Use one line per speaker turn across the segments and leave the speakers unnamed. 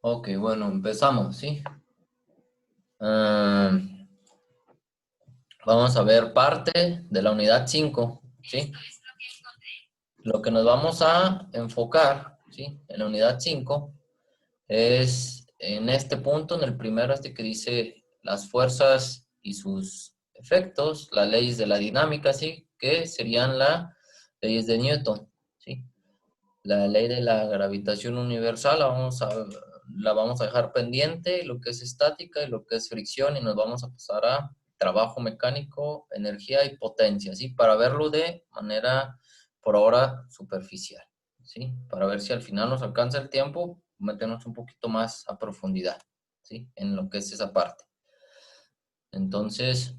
Ok, bueno, empezamos, ¿sí? Ah, vamos a ver parte de la unidad 5, ¿sí? Lo que nos vamos a enfocar, ¿sí? En la unidad 5 es en este punto, en el primero, este que dice las fuerzas y sus efectos, las leyes de la dinámica, ¿sí? Que serían las leyes de Newton, ¿sí? La ley de la gravitación universal la vamos a dejar pendiente, lo que es estática y lo que es fricción, y nos vamos a pasar a trabajo mecánico, energía y potencia, ¿sí? Para verlo de manera, por ahora, superficial, ¿sí? Para ver si al final nos alcanza el tiempo, meternos un poquito más a profundidad, ¿sí? En lo que es esa parte. Entonces,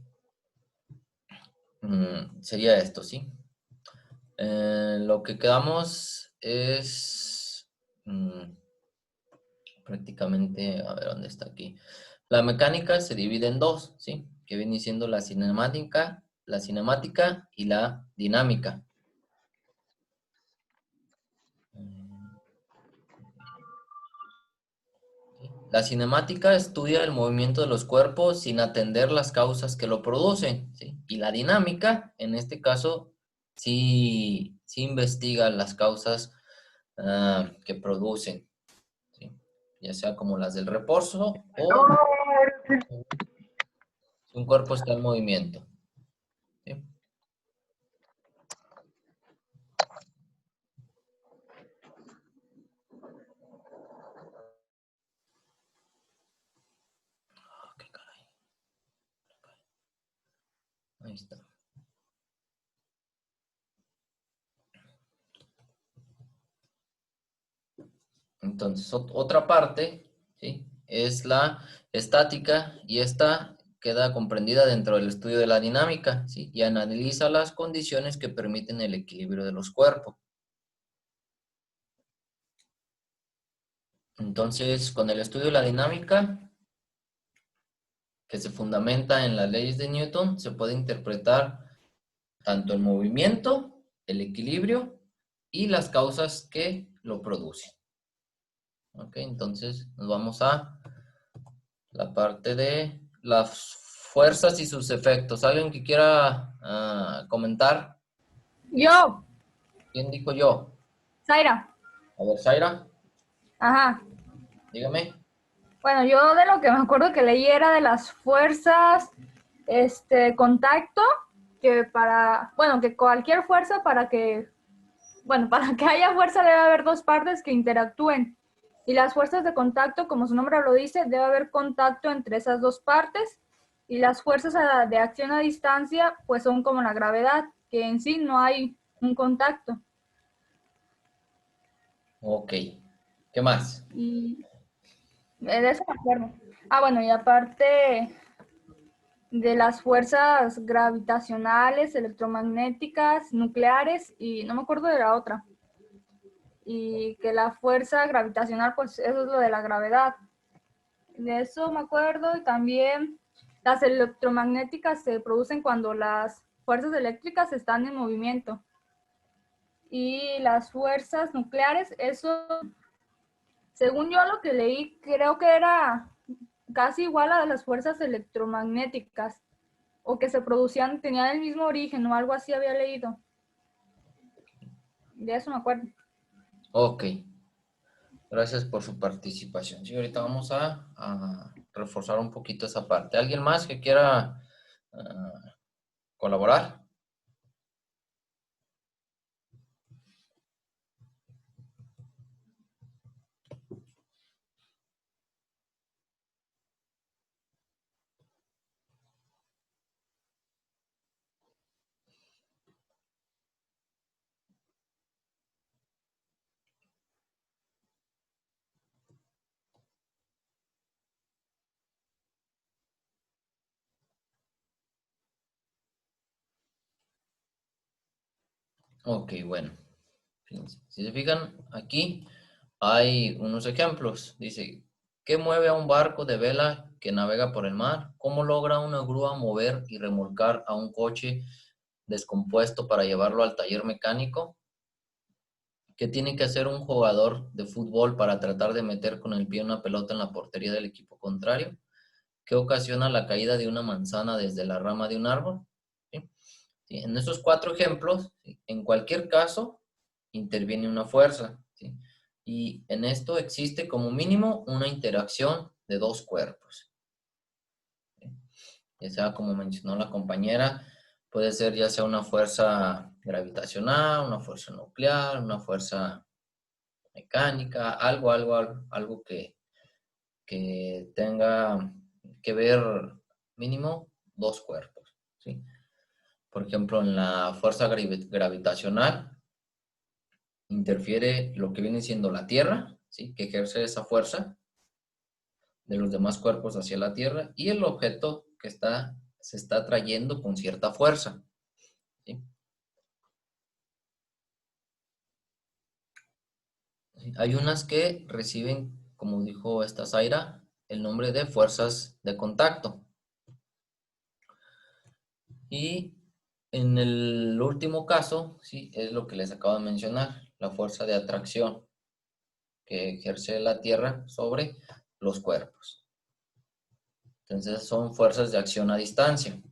sería esto, ¿sí? Lo que quedamos es... prácticamente, a ver dónde está aquí. La mecánica se divide en dos, ¿sí? Que viene siendo la cinemática y la dinámica. La cinemática estudia el movimiento de los cuerpos sin atender las causas que lo producen, ¿sí? Y la dinámica, en este caso, sí investiga las causas que producen, ¿sí? Ya sea como las del reposo o si un cuerpo está en movimiento, ¿sí? Ah, qué caray. Ahí está. Entonces, otra parte, ¿sí? Es la estática, y esta queda comprendida dentro del estudio de la dinámica, ¿sí? Y analiza las condiciones que permiten el equilibrio de los cuerpos. Entonces, con el estudio de la dinámica, que se fundamenta en las leyes de Newton, se puede interpretar tanto el movimiento, el equilibrio y las causas que lo producen. ¿Ok? Entonces, nos vamos a la parte de las fuerzas y sus efectos. ¿Alguien que quiera comentar?
Yo,
¿Quién dijo yo?
Zaira.
A ver, Zaira,
Ajá.
dígame.
Bueno, yo de lo que me acuerdo que leí era de las fuerzas, contacto, que bueno, que cualquier fuerza para que haya fuerza debe haber dos partes que interactúen. Y las fuerzas de contacto, como su nombre lo dice, debe haber contacto entre esas dos partes. Y las fuerzas de acción a distancia, pues son como la gravedad, que en sí no hay un contacto.
Ok. ¿Qué más?
Y de eso me acuerdo. Ah, bueno, y aparte de las fuerzas gravitacionales, electromagnéticas, nucleares y no me acuerdo de la otra. Y que la fuerza gravitacional, pues eso es lo de la gravedad. De eso me acuerdo, y también las electromagnéticas se producen cuando las fuerzas eléctricas están en movimiento. Y las fuerzas nucleares, eso, según yo lo que leí, creo que era casi igual a las fuerzas electromagnéticas, o que se producían, tenían el mismo origen o algo así había leído. De eso me acuerdo.
Ok. Gracias por su participación. Sí, ahorita vamos a reforzar un poquito esa parte. ¿Alguien más que quiera colaborar? Ok, bueno. Fíjense. Si se fijan, aquí hay unos ejemplos. Dice, ¿qué mueve a un barco de vela que navega por el mar? ¿Cómo logra una grúa mover y remolcar a un coche descompuesto para llevarlo al taller mecánico? Ok, ¿Qué tiene que hacer un jugador de fútbol para tratar de meter con el pie una pelota en la portería del equipo contrario? ¿Qué ocasiona la caída de una manzana desde la rama de un árbol? ¿Sí? ¿Sí? En esos 4 ejemplos, ¿sí? En cualquier caso, interviene una fuerza, ¿sí? Y en esto existe como mínimo una interacción de 2 cuerpos. ¿Sí? Ya sea, como mencionó la compañera, puede ser ya sea una fuerza gravitacional, una fuerza nuclear, una fuerza mecánica, algo que tenga que ver mínimo 2 cuerpos, ¿sí? Por ejemplo, en la fuerza gravitacional interfiere lo que viene siendo la Tierra, ¿sí? Que ejerce esa fuerza de los demás cuerpos hacia la Tierra, y el objeto que se está atrayendo con cierta fuerza, ¿sí? Hay unas que reciben, como dijo esta Zaira, el nombre de fuerzas de contacto. Y en el último caso, sí, es lo que les acabo de mencionar, la fuerza de atracción que ejerce la Tierra sobre los cuerpos. Entonces son fuerzas de acción a distancia.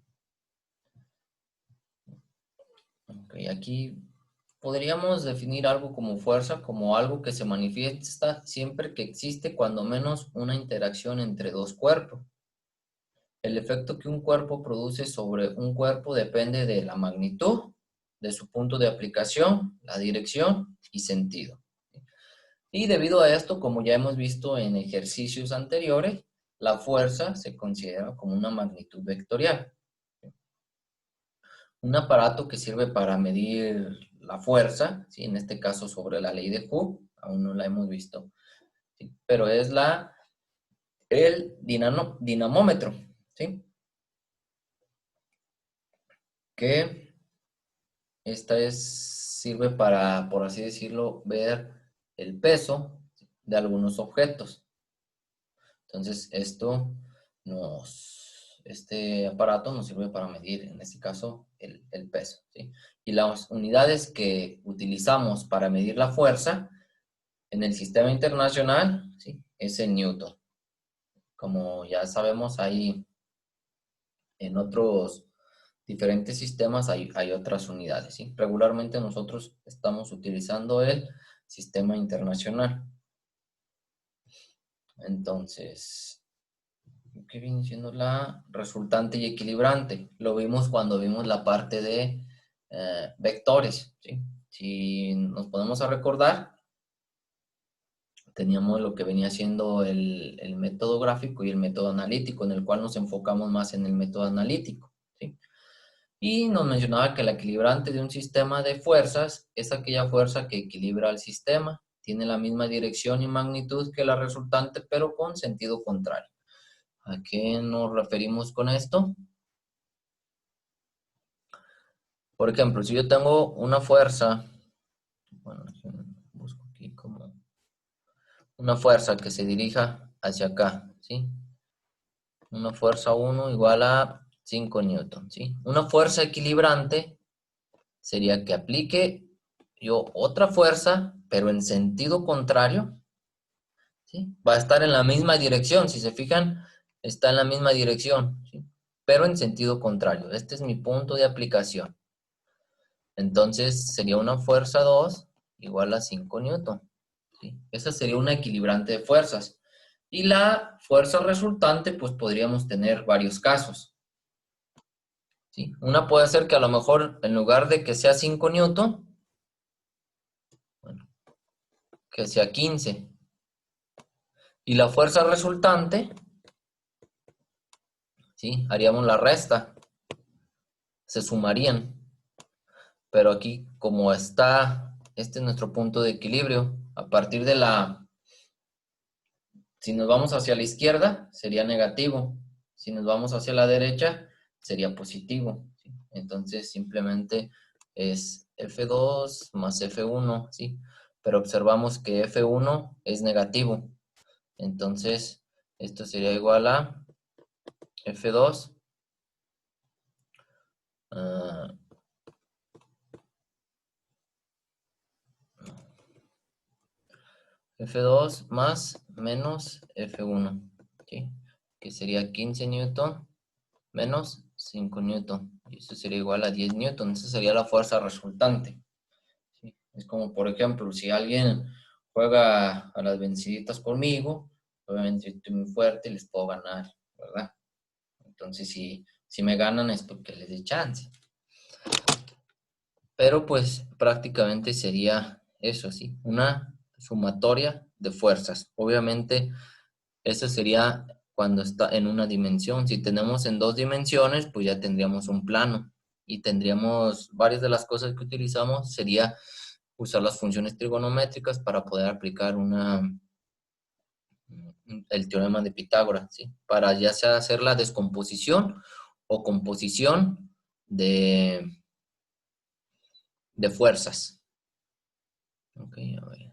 Okay, aquí podríamos definir algo como fuerza como algo que se manifiesta siempre que existe cuando menos una interacción entre 2 cuerpos. El efecto que un cuerpo produce sobre un cuerpo depende de la magnitud, de su punto de aplicación, la dirección y sentido. Y debido a esto, como ya hemos visto en ejercicios anteriores, la fuerza se considera como una magnitud vectorial. Un aparato que sirve para medir la fuerza, ¿sí? En este caso sobre la ley de Hooke, aún no la hemos visto, ¿sí? Pero es el dinamómetro, ¿sí? Que sirve para, por así decirlo, ver el peso de algunos objetos. Entonces, este aparato nos sirve para medir, en este caso, el peso, ¿sí? Y las unidades que utilizamos para medir la fuerza en el sistema internacional, ¿sí? Es en Newton. Como ya sabemos, hay en otros diferentes sistemas hay otras unidades, ¿sí? Regularmente nosotros estamos utilizando el sistema internacional. Entonces, ¿qué viene siendo la resultante y equilibrante? Lo vimos cuando vimos la parte de vectores, ¿sí? Si nos podemos a recordar, teníamos lo que venía siendo el método gráfico y el método analítico, en el cual nos enfocamos más en el método analítico, ¿sí? Y nos mencionaba que la equilibrante de un sistema de fuerzas es aquella fuerza que equilibra al sistema, tiene la misma dirección y magnitud que la resultante, pero con sentido contrario. ¿A qué nos referimos con esto? Por ejemplo, si yo tengo una fuerza, bueno, busco aquí como una fuerza que se dirija hacia acá, ¿sí? Una fuerza 1 igual a 5 newton, ¿sí? Una fuerza equilibrante sería que aplique yo otra fuerza, pero en sentido contrario, ¿sí? Va a estar en la misma dirección, si se fijan, está en la misma dirección, ¿sí? Pero en sentido contrario. Este es mi punto de aplicación. Entonces sería una fuerza 2 igual a 5 newton, ¿sí? Esa sería una equilibrante de fuerzas. Y la fuerza resultante, pues podríamos tener varios casos, ¿sí? Una puede ser que a lo mejor en lugar de que sea 5 newton, bueno, que sea 15. Y la fuerza resultante, ¿sí? Haríamos la resta, se sumarían. Pero aquí, como está, este es nuestro punto de equilibrio, a partir de si nos vamos hacia la izquierda, sería negativo. Si nos vamos hacia la derecha, sería positivo, ¿sí? Entonces, simplemente es F2 más F1, ¿sí? Pero observamos que F1 es negativo. Entonces, esto sería igual a F2 uh, F2 más menos F1, ¿sí? Que sería 15 newton menos 5 newton. Y eso sería igual a 10 newton. Esa sería la fuerza resultante, ¿sí? Es como, por ejemplo, si alguien juega a las venciditas conmigo, obviamente yo estoy muy fuerte y les puedo ganar, ¿verdad? Entonces, si me ganan es porque les dé chance. Pero pues prácticamente sería eso, ¿sí? Una sumatoria de fuerzas. Obviamente, eso sería cuando está en una dimensión. Si tenemos en dos dimensiones, pues ya tendríamos un plano. Y tendríamos varias de las cosas que utilizamos, sería usar las funciones trigonométricas para poder aplicar el teorema de Pitágoras, ¿sí? Para ya sea hacer la descomposición o composición de fuerzas. Ok, a ver.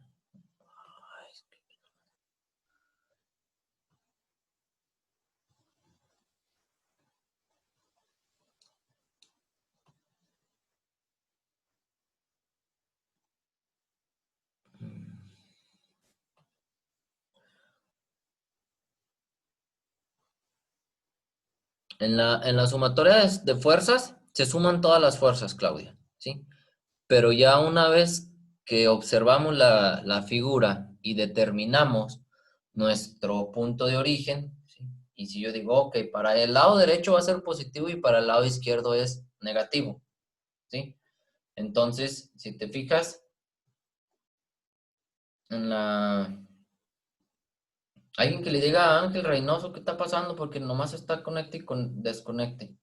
En la sumatoria de fuerzas se suman todas las fuerzas, Claudia, ¿sí? Pero ya una vez que observamos la figura y determinamos nuestro punto de origen, ¿sí? Y si yo digo, ok, para el lado derecho va a ser positivo y para el lado izquierdo es negativo, ¿sí? Entonces, si te fijas en la... Alguien que le diga a Ángel Reynoso qué está pasando porque nomás está conecte y desconecte.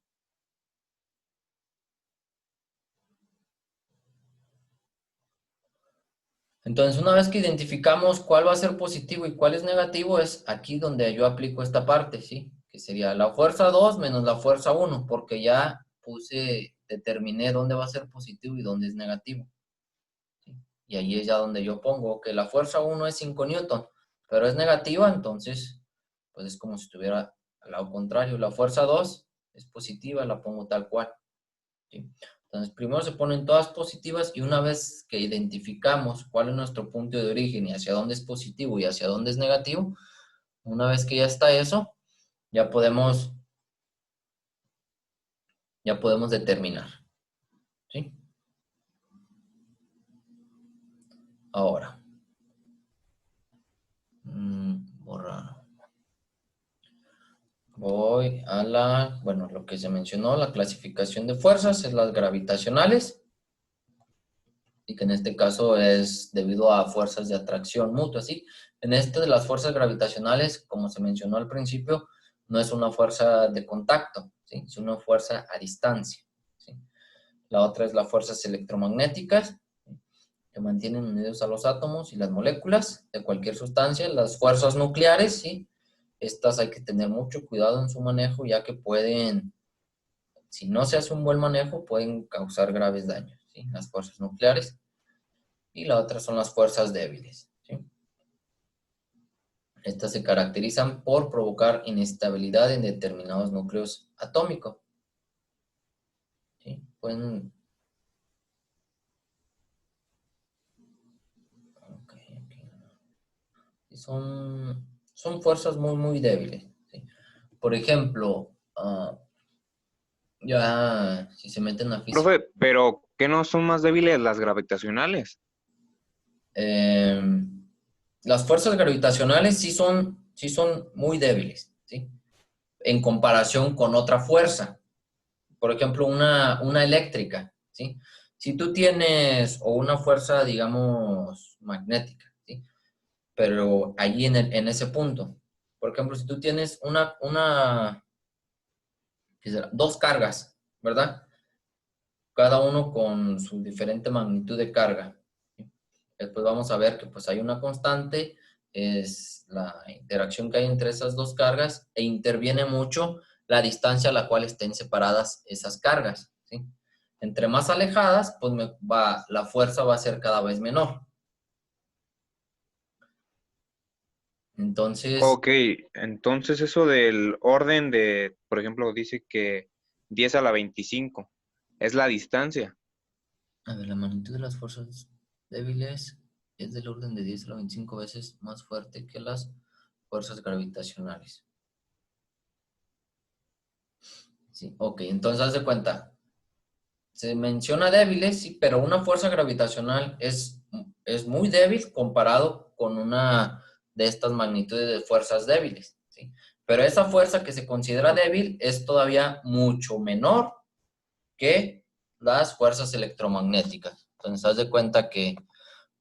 Entonces, una vez que identificamos cuál va a ser positivo y cuál es negativo, es aquí donde yo aplico esta parte, ¿sí? Que sería la fuerza 2 menos la fuerza 1, porque ya determiné dónde va a ser positivo y dónde es negativo, ¿sí? Y ahí es ya donde yo pongo que la fuerza 1 es 5 newton, pero es negativa, entonces, pues es como si estuviera al lado contrario. La fuerza 2 es positiva, la pongo tal cual, ¿sí? Entonces, primero se ponen todas positivas y una vez que identificamos cuál es nuestro punto de origen y hacia dónde es positivo y hacia dónde es negativo, una vez que ya está eso, ya podemos determinar, ¿sí? Ahora, borrar. Voy a lo que se mencionó, la clasificación de fuerzas, es las gravitacionales, y que en este caso es debido a fuerzas de atracción mutua, ¿sí? En este de las fuerzas gravitacionales, como se mencionó al principio, no es una fuerza de contacto, ¿sí? Es una fuerza a distancia, ¿sí? La otra es las fuerzas electromagnéticas, ¿sí? Que mantienen unidos a los átomos y las moléculas de cualquier sustancia. Las fuerzas nucleares, ¿sí? Estas hay que tener mucho cuidado en su manejo, ya que si no se hace un buen manejo, pueden causar graves daños, ¿sí? Las fuerzas nucleares. Y la otra son las fuerzas débiles, ¿sí? Estas se caracterizan por provocar inestabilidad en determinados núcleos atómicos, ¿sí? Son fuerzas muy, muy débiles, ¿sí? Por ejemplo, ya si se meten a física,
Profe, pero ¿qué no son más débiles las gravitacionales?
eh, las fuerzas gravitacionales sí son muy débiles, ¿sí? En comparación con otra fuerza. Por ejemplo, una eléctrica, ¿sí? Si tú tienes, o una fuerza, digamos, magnética, ¿sí? Pero allí en ese punto, por ejemplo, si tú tienes ¿qué será? Dos cargas, ¿verdad? Cada uno con su diferente magnitud de carga, ¿sí? Después vamos a ver que pues hay una constante, es la interacción que hay entre esas dos cargas, e interviene mucho la distancia a la cual estén separadas esas cargas, ¿sí? Entre más alejadas, pues la fuerza va a ser cada vez menor. Entonces,
Ok, entonces eso del orden de, por ejemplo, dice que 10 a la 25 es la distancia.
a ver, la magnitud de las fuerzas débiles. es del orden de 10 a la 25 veces más fuerte que las fuerzas gravitacionales. Sí, ok, entonces haz de cuenta. Se menciona débiles, sí, pero una fuerza gravitacional es muy débil comparado con una de estas magnitudes de fuerzas débiles, ¿sí? Pero esa fuerza que se considera débil es todavía mucho menor que las fuerzas electromagnéticas. Entonces, haz de cuenta que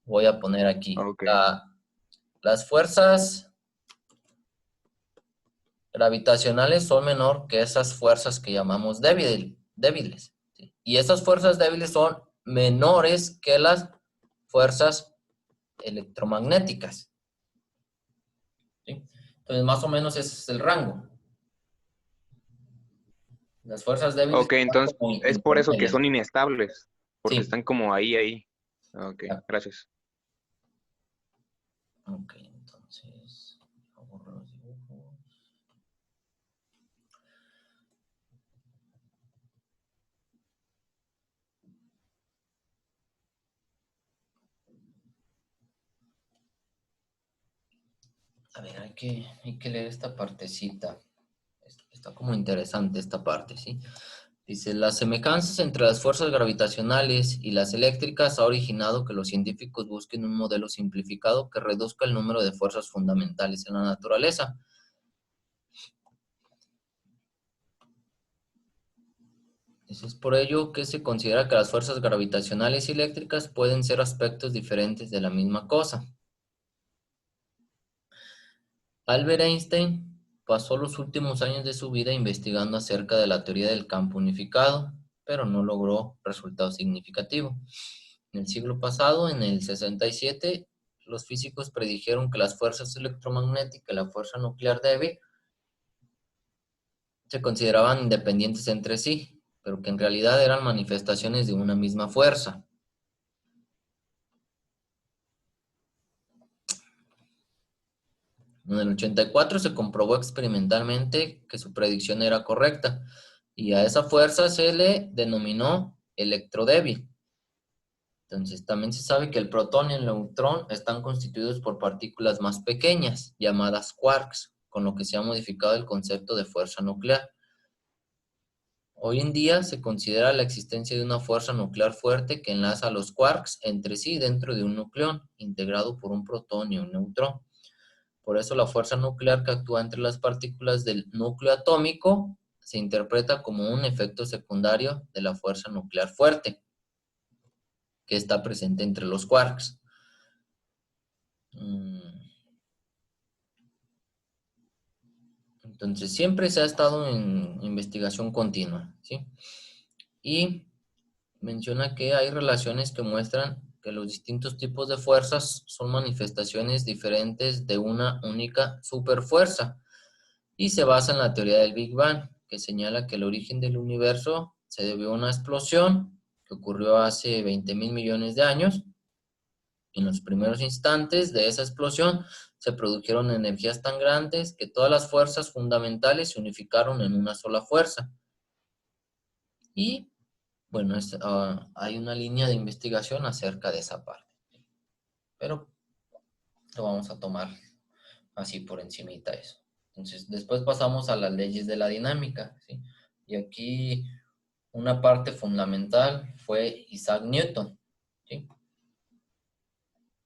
voy a poner aquí
Ok.
las fuerzas gravitacionales son menor que esas fuerzas que llamamos débiles. ¿Sí? Y esas fuerzas débiles son menores que las fuerzas electromagnéticas. ¿Sí? Entonces, más o menos ese es el rango. Las fuerzas débiles
Ok,
están
entonces
como
es por eso que
intermedias.
son inestables, porque
Sí.
están como ahí. Ok, gracias.
Ok, entonces, borro los dibujos. A ver, hay que leer esta partecita. Está como interesante esta parte, ¿sí? Dice, las semejanzas entre las fuerzas gravitacionales y las eléctricas ha originado que los científicos busquen un modelo simplificado que reduzca el número de fuerzas fundamentales en la naturaleza. Eso es por ello que se considera que las fuerzas gravitacionales y eléctricas pueden ser aspectos diferentes de la misma cosa. Albert Einstein pasó los últimos años de su vida investigando acerca de la teoría del campo unificado, pero no logró resultados significativos. En el siglo pasado, en el 67, los físicos predijeron que las fuerzas electromagnéticas y la fuerza nuclear débil se consideraban independientes entre sí, pero que en realidad eran manifestaciones de una misma fuerza. En el 84 se comprobó experimentalmente que su predicción era correcta y a esa fuerza se le denominó electrodébil. Entonces también se sabe que el protón y el neutrón están constituidos por partículas más pequeñas, llamadas quarks, con lo que se ha modificado el concepto de fuerza nuclear. Hoy en día se considera la existencia de una fuerza nuclear fuerte que enlaza a los quarks entre sí dentro de un nucleón, integrado por un protón y un neutrón. Por eso la fuerza nuclear que actúa entre las partículas del núcleo atómico se interpreta como un efecto secundario de la fuerza nuclear fuerte que está presente entre los quarks. Entonces siempre se ha estado en investigación continua, ¿sí? Y menciona que hay relaciones que muestran que los distintos tipos de fuerzas son manifestaciones diferentes de una única superfuerza. Y se basa en la teoría del Big Bang, que señala que el origen del universo se debió a una explosión que ocurrió hace 20.000 millones de años. En los primeros instantes de esa explosión se produjeron energías tan grandes que todas las fuerzas fundamentales se unificaron en una sola fuerza. Y bueno, hay una línea de investigación acerca de esa parte. Pero lo vamos a tomar así por encimita eso. Entonces, después pasamos a las leyes de la dinámica, ¿sí? Y aquí una parte fundamental fue Isaac Newton, ¿sí?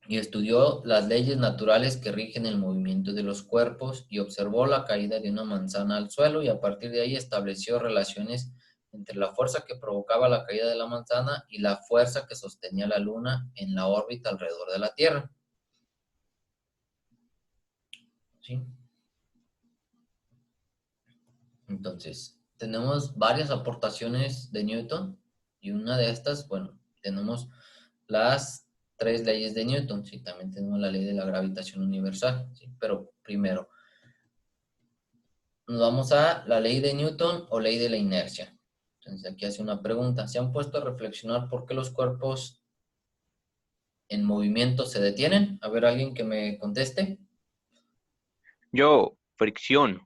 Y estudió las leyes naturales que rigen el movimiento de los cuerpos y observó la caída de una manzana al suelo y a partir de ahí estableció relaciones entre la fuerza que provocaba la caída de la manzana y la fuerza que sostenía la luna en la órbita alrededor de la Tierra, ¿sí? Entonces, tenemos varias aportaciones de Newton y una de estas, bueno, tenemos las 3 leyes de Newton, sí, también tenemos la ley de la gravitación universal, sí, pero primero, nos vamos a la ley de Newton o ley de la inercia. Entonces, aquí hace una pregunta. ¿Se han puesto a reflexionar por qué los cuerpos en movimiento se detienen? A ver, alguien que me conteste.
Yo, fricción.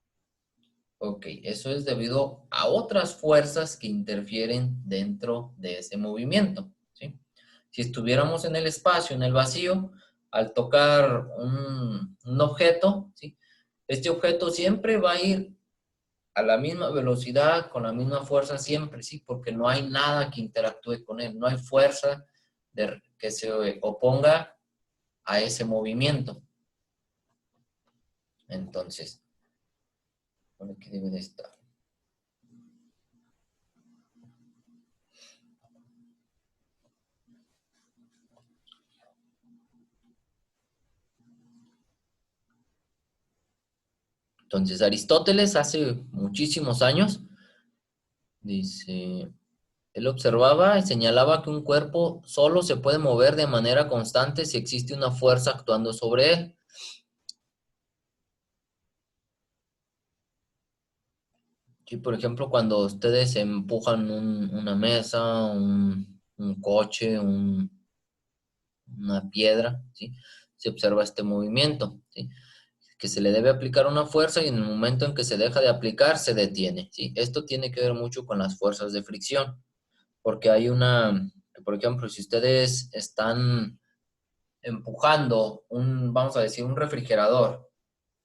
Ok, eso es debido a otras fuerzas que interfieren dentro de ese movimiento, ¿sí? Si estuviéramos en el espacio, en el vacío, al tocar un objeto, ¿sí? Este objeto siempre va a ir a la misma velocidad, con la misma fuerza siempre, ¿sí? Porque no hay nada que interactúe con él, no hay fuerza que se oponga a ese movimiento. Entonces, bueno, aquí debe de estar. Entonces, Aristóteles hace muchísimos años, dice, él observaba y señalaba que un cuerpo solo se puede mover de manera constante si existe una fuerza actuando sobre él. Sí, por ejemplo, cuando ustedes empujan una mesa, un coche, una piedra, ¿sí? Se observa este movimiento, ¿sí? Que se le debe aplicar una fuerza y en el momento en que se deja de aplicar, se detiene, ¿sí? Esto tiene que ver mucho con las fuerzas de fricción, porque hay por ejemplo, si ustedes están empujando vamos a decir, un refrigerador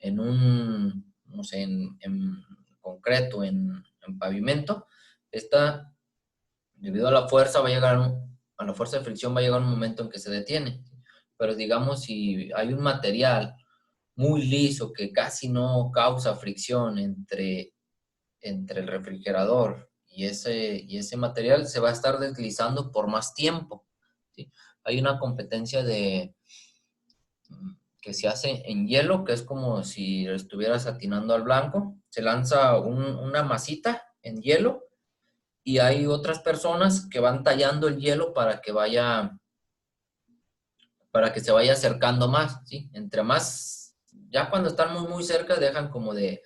no sé, en concreto, en pavimento, debido a la fuerza, a la fuerza de fricción va a llegar un momento en que se detiene. Pero digamos, si hay un material muy liso que casi no causa fricción entre el refrigerador y ese material, se va a estar deslizando por más tiempo, ¿sí? Hay una competencia que se hace en hielo, que es como si estuvieras atinando al blanco. Se lanza una masita en hielo y hay otras personas que van tallando el hielo para que se vaya acercando más, ¿sí? Entre más, ya cuando están muy, muy cerca, dejan como de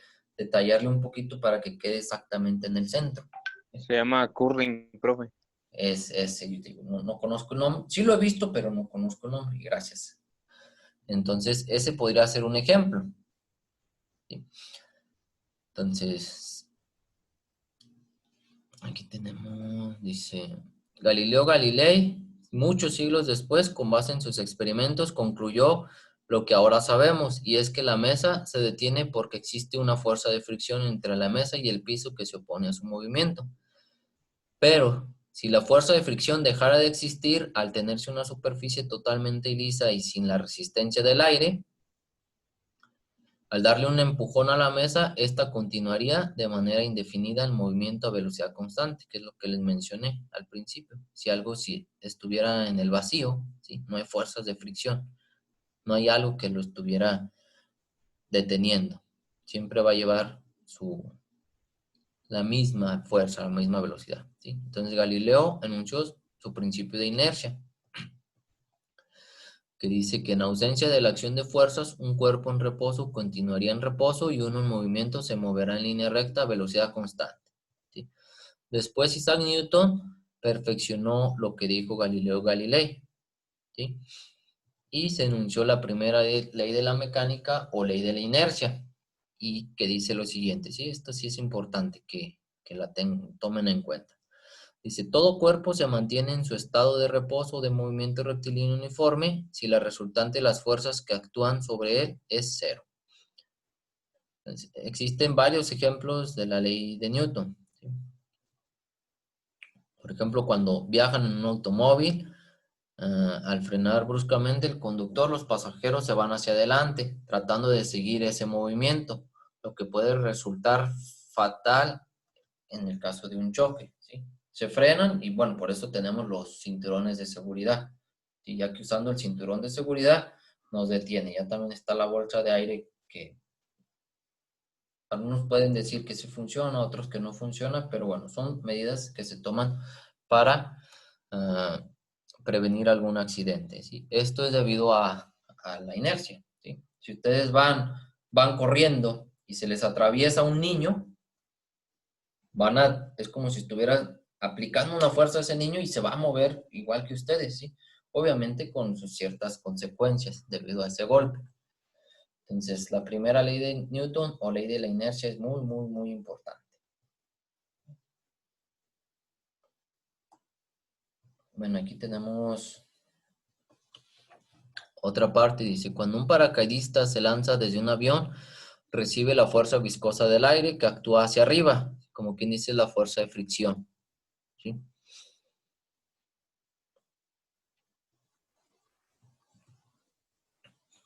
tallarle un poquito para que quede exactamente en el centro.
Se llama curling, profe.
Yo digo, no conozco el nombre, sí lo he visto, pero no conozco el nombre, gracias. Entonces, ese podría ser un ejemplo, ¿sí? Entonces, aquí tenemos, dice, Galileo Galilei, muchos siglos después, con base en sus experimentos, concluyó lo que ahora sabemos, y es que la mesa se detiene porque existe una fuerza de fricción entre la mesa y el piso que se opone a su movimiento. Pero, si la fuerza de fricción dejara de existir al tenerse una superficie totalmente lisa y sin la resistencia del aire, al darle un empujón a la mesa, esta continuaría de manera indefinida en movimiento a velocidad constante, que es lo que les mencioné al principio. Si estuviera en el vacío, ¿sí? No hay fuerzas de fricción, no hay algo que lo estuviera deteniendo. Siempre va a llevar la misma fuerza, la misma velocidad, ¿sí? Entonces Galileo enunció su principio de inercia, que dice que en ausencia de la acción de fuerzas, un cuerpo en reposo continuaría en reposo y uno en movimiento se moverá en línea recta a velocidad constante, ¿sí? Después Isaac Newton perfeccionó lo que dijo Galileo Galilei, ¿sí? Y se enunció la primera ley de la mecánica o ley de la inercia, y que dice lo siguiente, ¿sí? Esto sí es importante que la tomen en cuenta. Dice, todo cuerpo se mantiene en su estado de reposo o de movimiento rectilíneo uniforme si la resultante de las fuerzas que actúan sobre él es cero. Entonces, existen varios ejemplos de la ley de Newton, ¿sí? Por ejemplo, cuando viajan en un automóvil, al frenar bruscamente el conductor, los pasajeros se van hacia adelante, tratando de seguir ese movimiento, lo que puede resultar fatal en el caso de un choque, ¿sí? Se frenan y bueno, por eso tenemos los cinturones de seguridad, ¿sí? Ya que usando el cinturón de seguridad nos detiene. Ya también está la bolsa de aire que algunos pueden decir que sí funciona, otros que no funciona, pero bueno, son medidas que se toman para prevenir algún accidente, ¿sí? Esto es debido a la inercia, ¿sí? Si ustedes van corriendo y se les atraviesa un niño, es como si estuvieran aplicando una fuerza a ese niño y se va a mover igual que ustedes, ¿sí? Obviamente con sus ciertas consecuencias debido a ese golpe. Entonces, la primera ley de Newton o ley de la inercia es muy, muy, muy importante. Bueno, aquí tenemos Otra parte dice, cuando un paracaidista se lanza desde un avión, recibe la fuerza viscosa del aire que actúa hacia arriba, como quien dice la fuerza de fricción, ¿sí?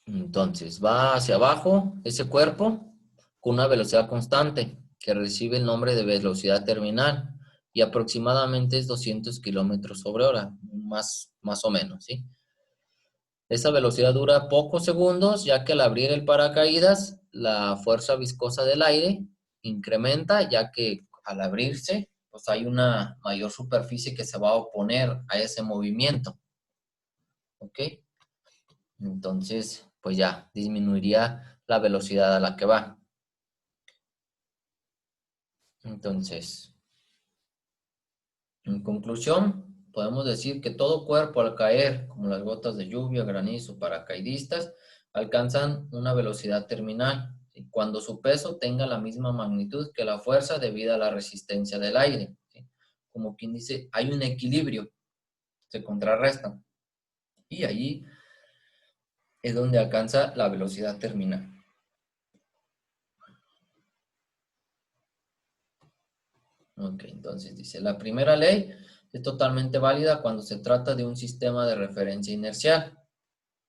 Entonces, va hacia abajo ese cuerpo con una velocidad constante que recibe el nombre de velocidad terminal y aproximadamente es 200 kilómetros sobre hora, más o menos, ¿sí? Esa velocidad dura pocos segundos, ya que al abrir el paracaídas, la fuerza viscosa del aire incrementa, ya que al abrirse, pues hay una mayor superficie que se va a oponer a ese movimiento. ¿Ok? Entonces, pues ya, disminuiría la velocidad a la que va. Entonces, en conclusión, podemos decir que todo cuerpo al caer, como las gotas de lluvia, granizo, paracaidistas, alcanzan una velocidad terminal ¿sí? Cuando su peso tenga la misma magnitud que la fuerza debido a la resistencia del aire. ¿Sí? Como quien dice, hay un equilibrio, se contrarrestan. Y ahí es donde alcanza la velocidad terminal. Ok, entonces dice, la primera ley es totalmente válida cuando se trata de un sistema de referencia inercial,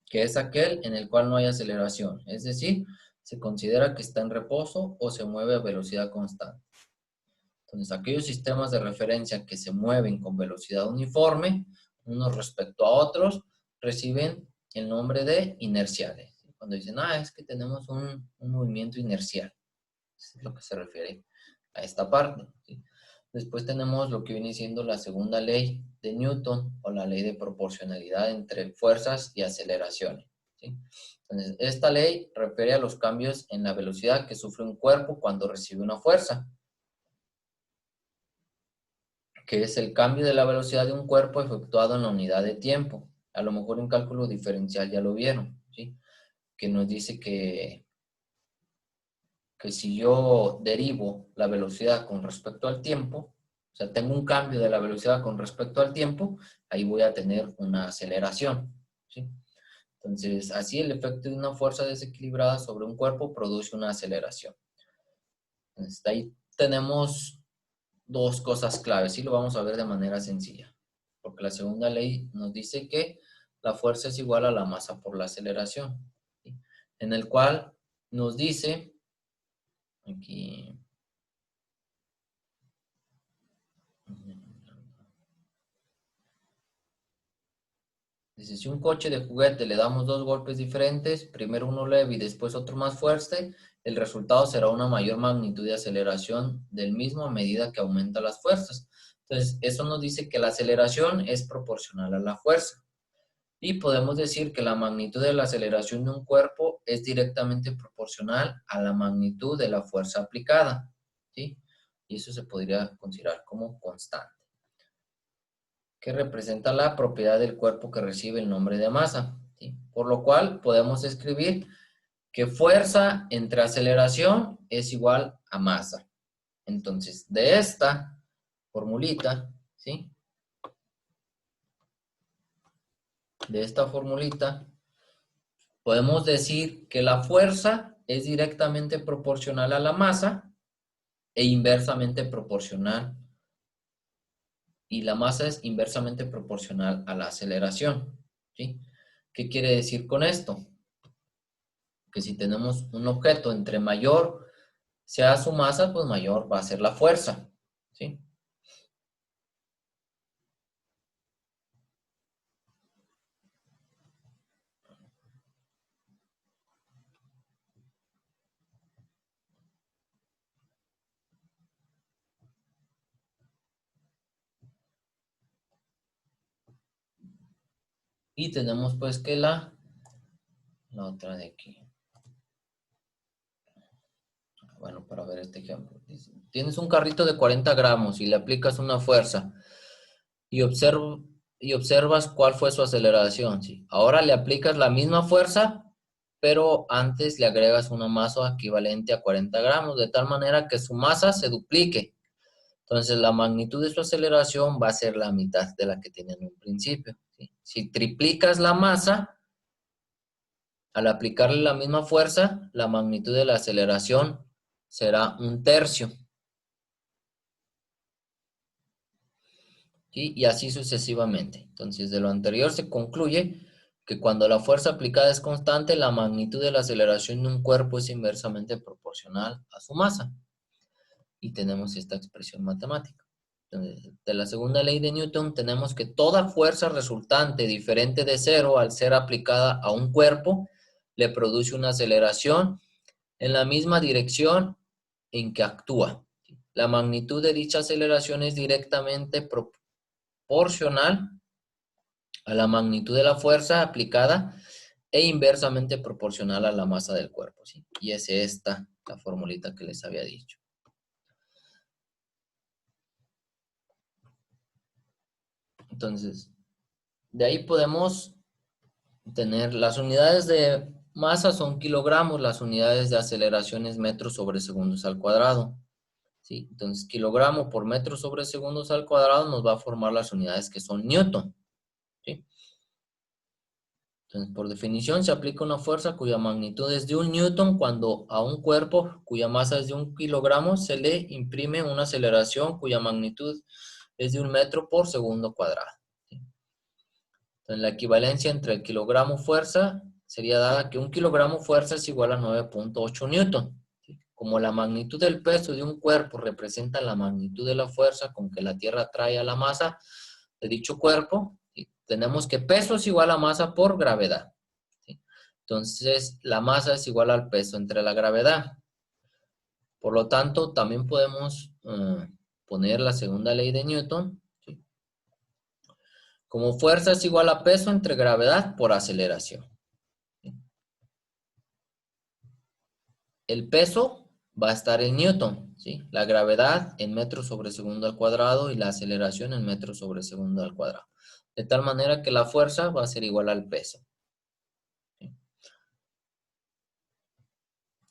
que es aquel en el cual no hay aceleración, es decir, se considera que está en reposo o se mueve a velocidad constante. Entonces, aquellos sistemas de referencia que se mueven con velocidad uniforme, unos respecto a otros, reciben el nombre de inerciales. Cuando dicen, es que tenemos un movimiento inercial, eso es lo que se refiere a esta parte, ¿sí? Después tenemos lo que viene siendo la segunda ley de Newton o la ley de proporcionalidad entre fuerzas y aceleraciones, ¿sí? Entonces, esta ley refiere a los cambios en la velocidad que sufre un cuerpo cuando recibe una fuerza, que es el cambio de la velocidad de un cuerpo efectuado en la unidad de tiempo. A lo mejor en cálculo diferencial ya lo vieron, ¿sí? Que nos dice que si yo derivo la velocidad con respecto al tiempo, o sea, tengo un cambio de la velocidad con respecto al tiempo, ahí voy a tener una aceleración, ¿sí? Entonces, así el efecto de una fuerza desequilibrada sobre un cuerpo produce una aceleración. Entonces, ahí tenemos dos cosas claves y lo vamos a ver de manera sencilla, porque la segunda ley nos dice que la fuerza es igual a la masa por la aceleración, ¿sí? En el cual nos dice, aquí, dice, si un coche de juguete le damos dos golpes diferentes, primero uno leve y después otro más fuerte, el resultado será una mayor magnitud de aceleración del mismo a medida que aumenta las fuerzas. Entonces, eso nos dice que la aceleración es proporcional a la fuerza. Y podemos decir que la magnitud de la aceleración de un cuerpo es directamente proporcional a la magnitud de la fuerza aplicada, ¿sí? Y eso se podría considerar como constante, que representa la propiedad del cuerpo que recibe el nombre de masa, ¿sí? Por lo cual podemos escribir que fuerza entre aceleración es igual a masa. Entonces, de esta formulita, ¿sí? De esta formulita, podemos decir que la fuerza es directamente proporcional a la masa e inversamente proporcional. Y la masa es inversamente proporcional a la aceleración, ¿sí? ¿Qué quiere decir con esto? Que si tenemos un objeto, entre mayor sea su masa, pues mayor va a ser la fuerza, ¿sí? Y tenemos pues que la otra de aquí. Bueno, para ver este ejemplo. Tienes un carrito de 40 gramos y le aplicas una fuerza y observas cuál fue su aceleración, ¿sí? Ahora le aplicas la misma fuerza, pero antes le agregas una masa equivalente a 40 gramos, de tal manera que su masa se duplique. Entonces, la magnitud de su aceleración va a ser la mitad de la que tiene en un principio, ¿sí? Si triplicas la masa, Al aplicarle la misma fuerza, la magnitud de la aceleración será 1/3. ¿Sí? Y así sucesivamente. Entonces, de lo anterior se concluye que cuando la fuerza aplicada es constante, la magnitud de la aceleración de un cuerpo es inversamente proporcional a su masa. Y tenemos esta expresión matemática. Entonces, de la segunda ley de Newton tenemos que toda fuerza resultante diferente de cero al ser aplicada a un cuerpo le produce una aceleración en la misma dirección en que actúa. La magnitud de dicha aceleración es directamente proporcional a la magnitud de la fuerza aplicada e inversamente proporcional a la masa del cuerpo, ¿sí? Y es esta la formulita que les había dicho. Entonces, de ahí podemos tener las unidades de masa son kilogramos, las unidades de aceleración es metros sobre segundos al cuadrado. ¿Sí? Entonces, kilogramo por metro sobre segundos al cuadrado nos va a formar las unidades que son newton. ¿Sí? Entonces, por definición, se aplica una fuerza cuya magnitud es de 1 newton cuando a un cuerpo cuya masa es de 1 kilogramo se le imprime una aceleración cuya magnitud es de 1 metro por segundo cuadrado. ¿Sí? Entonces, la equivalencia entre el kilogramo fuerza sería dada que 1 kilogramo fuerza es igual a 9.8 newton. ¿Sí? Como la magnitud del peso de un cuerpo representa la magnitud de la fuerza con que la Tierra atrae a la masa de dicho cuerpo, ¿sí? Tenemos que peso es igual a masa por gravedad. ¿Sí? Entonces, la masa es igual al peso entre la gravedad. Por lo tanto, también podemos poner la segunda ley de Newton. ¿Sí? Como fuerza es igual a peso entre gravedad por aceleración. ¿Sí? El peso va a estar en Newton, ¿sí? La gravedad en metros sobre segundo al cuadrado y la aceleración en metros sobre segundo al cuadrado. De tal manera que la fuerza va a ser igual al peso. ¿Sí?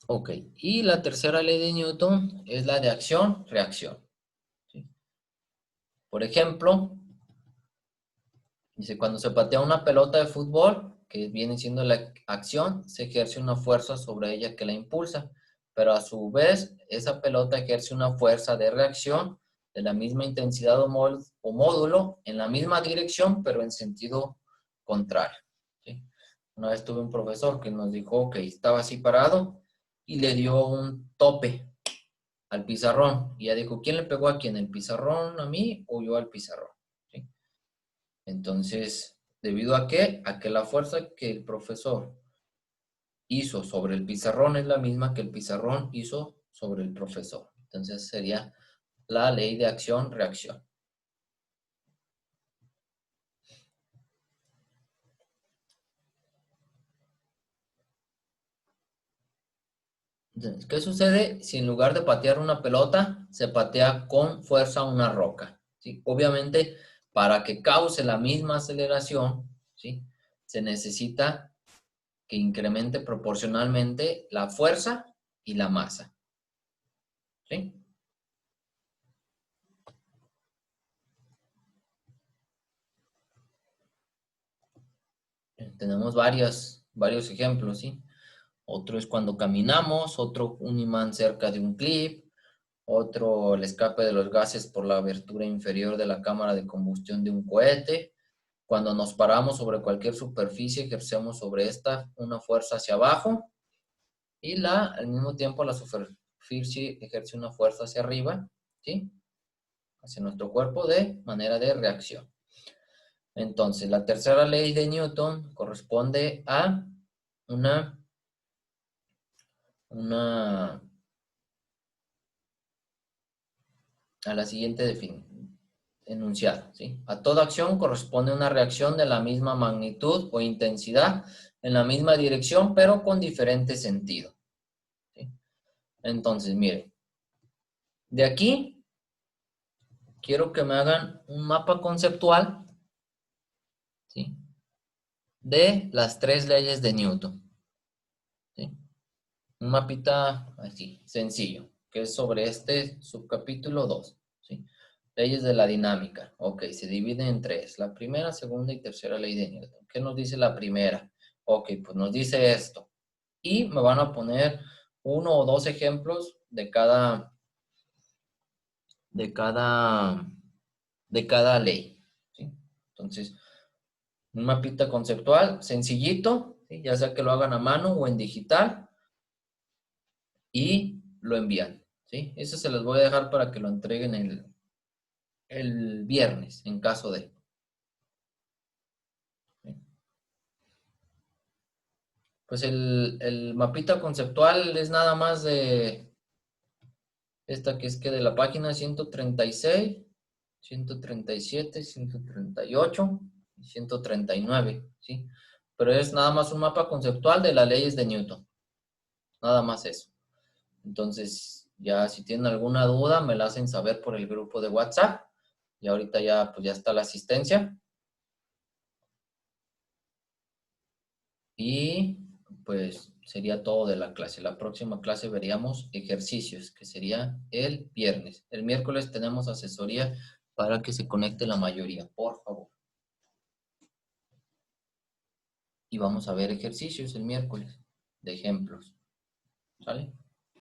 Ok, y la tercera ley de Newton es la de acción-reacción. ¿Sí? Por ejemplo, dice, cuando se patea una pelota de fútbol, que viene siendo la acción, se ejerce una fuerza sobre ella que la impulsa, pero a su vez, esa pelota ejerce una fuerza de reacción de la misma intensidad o módulo en la misma dirección, pero en sentido contrario. ¿Sí? Una vez tuve un profesor que nos dijo que estaba así parado y le dio un tope al pizarrón. Y ya dijo, ¿quién le pegó a quién? ¿El pizarrón a mí o yo al pizarrón? ¿Sí? Entonces, ¿debido a qué? A que la fuerza que el profesor hizo sobre el pizarrón es la misma que el pizarrón hizo sobre el profesor. Entonces sería la ley de acción-reacción. Entonces, ¿qué sucede si en lugar de patear una pelota, se patea con fuerza una roca? ¿Sí? Obviamente, para que cause la misma aceleración, ¿sí? Se necesita que incremente proporcionalmente la fuerza y la masa. ¿Sí? Tenemos varios ejemplos, ¿sí? Otro es cuando caminamos, otro un imán cerca de un clip, otro el escape de los gases por la abertura inferior de la cámara de combustión de un cohete. Cuando nos paramos sobre cualquier superficie, ejercemos sobre esta una fuerza hacia abajo y al mismo tiempo la superficie ejerce una fuerza hacia arriba, ¿sí? Hacia nuestro cuerpo de manera de reacción. Entonces, la tercera ley de Newton corresponde a a la siguiente enunciado, ¿sí? A toda acción corresponde una reacción de la misma magnitud o intensidad en la misma dirección, pero con diferente sentido. ¿Sí? Entonces, miren, de aquí quiero que me hagan un mapa conceptual, ¿sí? De las 3 leyes de Newton. ¿Sí? Un mapita así, sencillo, que es sobre este subcapítulo 2. ¿Sí? Leyes de la dinámica. Ok, se dividen en 3. La primera, segunda y tercera ley de Newton. ¿Qué nos dice la primera? Ok, pues nos dice esto. Y me van a poner 1 o 2 ejemplos de cada ley, ¿sí? Entonces, un mapita conceptual sencillito, ¿sí? Ya sea que lo hagan a mano o en digital, y lo envían, ¿sí? Eso se los voy a dejar para que lo entreguen el viernes, en caso de. ¿Sí? Pues el mapita conceptual es nada más de esta que es que de la página 136, 137, 138 y 139, ¿sí? Pero es nada más un mapa conceptual de las leyes de Newton. Nada más eso. Entonces, ya si tienen alguna duda, me la hacen saber por el grupo de WhatsApp. Y ahorita ya, pues ya está la asistencia. Y pues sería todo de la clase. La próxima clase veríamos ejercicios, que sería el viernes. El miércoles tenemos asesoría para que se conecte la mayoría, por favor. Y vamos a ver ejercicios el miércoles de ejemplos. ¿Sale?